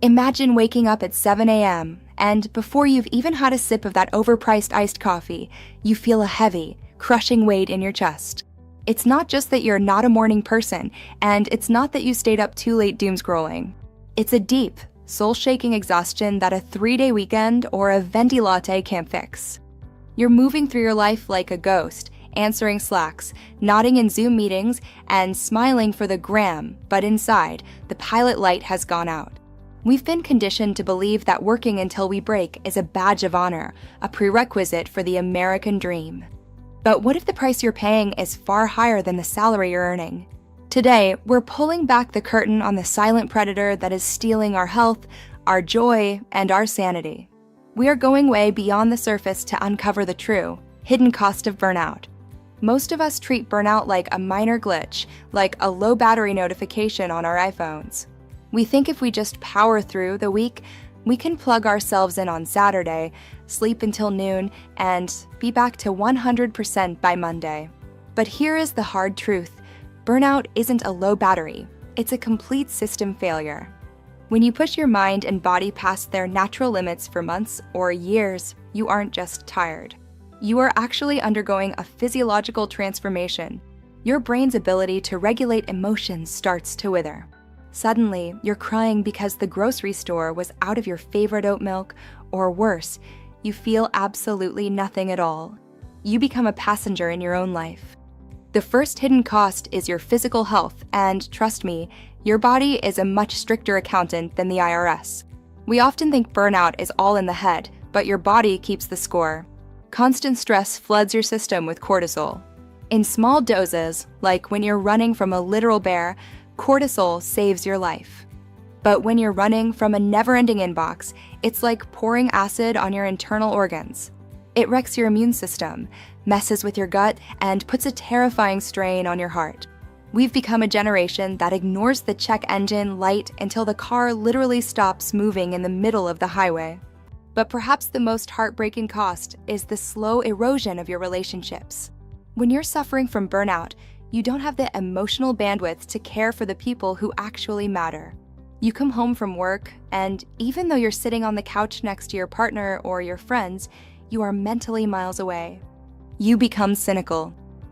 Imagine waking up at 7 a.m., and before you've even had a sip of that overpriced iced coffee, you feel a heavy, crushing weight in your chest. It's not just that you're not a morning person, and it's not that you stayed up too late doom-scrolling. It's a deep, soul-shaking exhaustion that a 3-day weekend or a venti latte can't fix. You're moving through your life like a ghost, answering Slacks, nodding in Zoom meetings, and smiling for the gram, but inside, the pilot light has gone out. We've been conditioned to believe that working until we break is a badge of honor, a prerequisite for the American dream. But what if the price you're paying is far higher than the salary you're earning? Today, we're pulling back the curtain on the silent predator that is stealing our health, our joy, and our sanity. We are going way beyond the surface to uncover the true, hidden cost of burnout. Most of us treat burnout like a minor glitch, like a low battery notification on our iPhones. We think if we just power through the week, we can plug ourselves in on Saturday, sleep until noon, and be back to 100% by Monday. But here is the hard truth. Burnout isn't a low battery. It's a complete system failure. When you push your mind and body past their natural limits for months or years, you aren't just tired. You are actually undergoing a physiological transformation. Your brain's ability to regulate emotions starts to wither. Suddenly, you're crying because the grocery store was out of your favorite oat milk, or worse, you feel absolutely nothing at all. You become a passenger in your own life. The first hidden cost is your physical health, and trust me, your body is a much stricter accountant than the IRS. We often think burnout is all in the head, but your body keeps the score. Constant stress floods your system with cortisol. In small doses, like when you're running from a literal bear, cortisol saves your life. But when you're running from a never-ending inbox, it's like pouring acid on your internal organs. It wrecks your immune system, messes with your gut, and puts a terrifying strain on your heart. We've become a generation that ignores the check engine light until the car literally stops moving in the middle of the highway. But perhaps the most heartbreaking cost is the slow erosion of your relationships. When you're suffering from burnout, you don't have the emotional bandwidth to care for the people who actually matter. You come home from work, and even though you're sitting on the couch next to your partner or your friends, you are mentally miles away. You become cynical.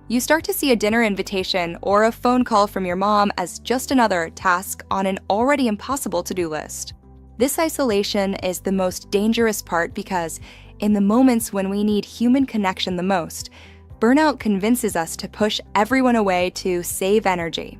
You start to see a dinner invitation or a phone call from your mom as just another task on an already impossible to-do list. This isolation is the most dangerous part because, in the moments when we need human connection the most, burnout convinces us to push everyone away to save energy.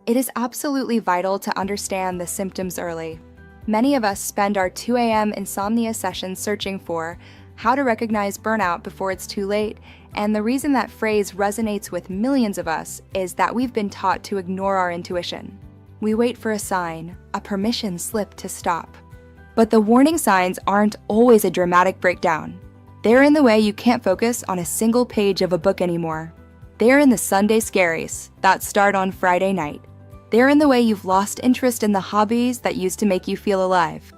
It is absolutely vital to understand the symptoms early. Many of us spend our 2 a.m. insomnia sessions searching for how to recognize burnout before it's too late, and the reason that phrase resonates with millions of us is that we've been taught to ignore our intuition. We wait for a sign, a permission slip to stop. But the warning signs aren't always a dramatic breakdown. They're in the way you can't focus on a single page of a book anymore. They're in the Sunday scaries that start on Friday night. They're in the way you've lost interest in the hobbies that used to make you feel alive.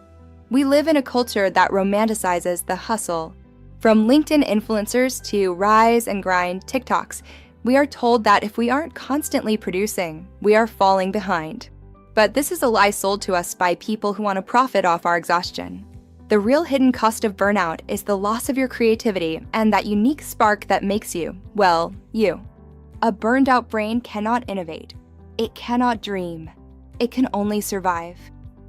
We live in a culture that romanticizes the hustle. From LinkedIn influencers to rise and grind TikToks, we are told that if we aren't constantly producing, we are falling behind. But this is a lie sold to us by people who want to profit off our exhaustion. The real hidden cost of burnout is the loss of your creativity and that unique spark that makes you, well, you. A burned out brain cannot innovate. It cannot dream. It can only survive.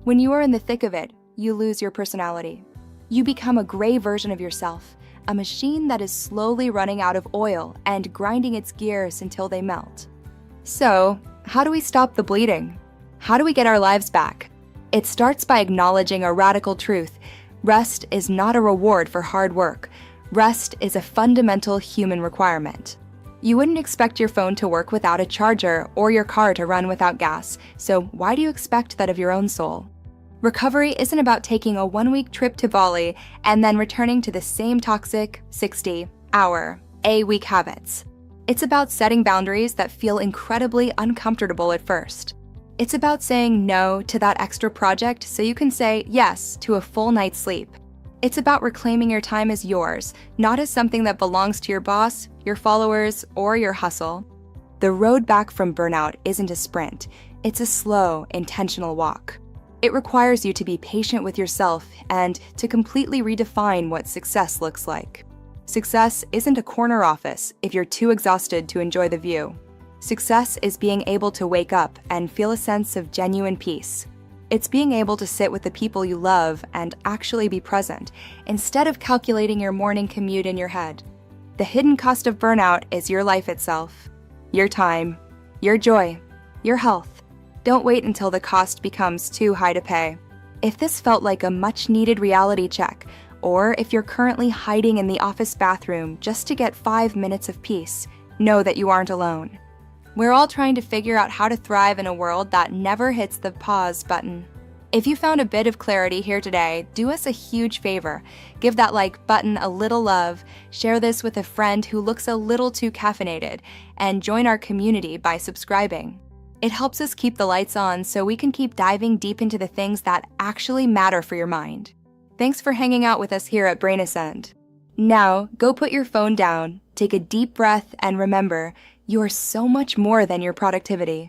When you are in the thick of it, you lose your personality. You become a gray version of yourself, a machine that is slowly running out of oil and grinding its gears until they melt. So, how do we stop the bleeding? How do we get our lives back? It starts by acknowledging a radical truth. Rest is not a reward for hard work. Rest is a fundamental human requirement. You wouldn't expect your phone to work without a charger or your car to run without gas, so why do you expect that of your own soul? Recovery isn't about taking a 1-week trip to Bali and then returning to the same toxic 60-hour, a-week habits. It's about setting boundaries that feel incredibly uncomfortable at first. It's about saying no to that extra project so you can say yes to a full night's sleep. It's about reclaiming your time as yours, not as something that belongs to your boss, your followers, or your hustle. The road back from burnout isn't a sprint. It's a slow, intentional walk. It requires you to be patient with yourself and to completely redefine what success looks like. Success isn't a corner office if you're too exhausted to enjoy the view. Success is being able to wake up and feel a sense of genuine peace. It's being able to sit with the people you love and actually be present, instead of calculating your morning commute in your head. The hidden cost of burnout is your life itself, your time, your joy, your health. Don't wait until the cost becomes too high to pay. If this felt like a much-needed reality check, or if you're currently hiding in the office bathroom just to get 5 minutes of peace, know that you aren't alone. We're all trying to figure out how to thrive in a world that never hits the pause button. If you found a bit of clarity here today, do us a huge favor. Give that like button a little love, share this with a friend who looks a little too caffeinated, and join our community by subscribing. It helps us keep the lights on so we can keep diving deep into the things that actually matter for your mind. Thanks for hanging out with us here at Brain Ascend. Now, go put your phone down, take a deep breath, and remember, you are so much more than your productivity.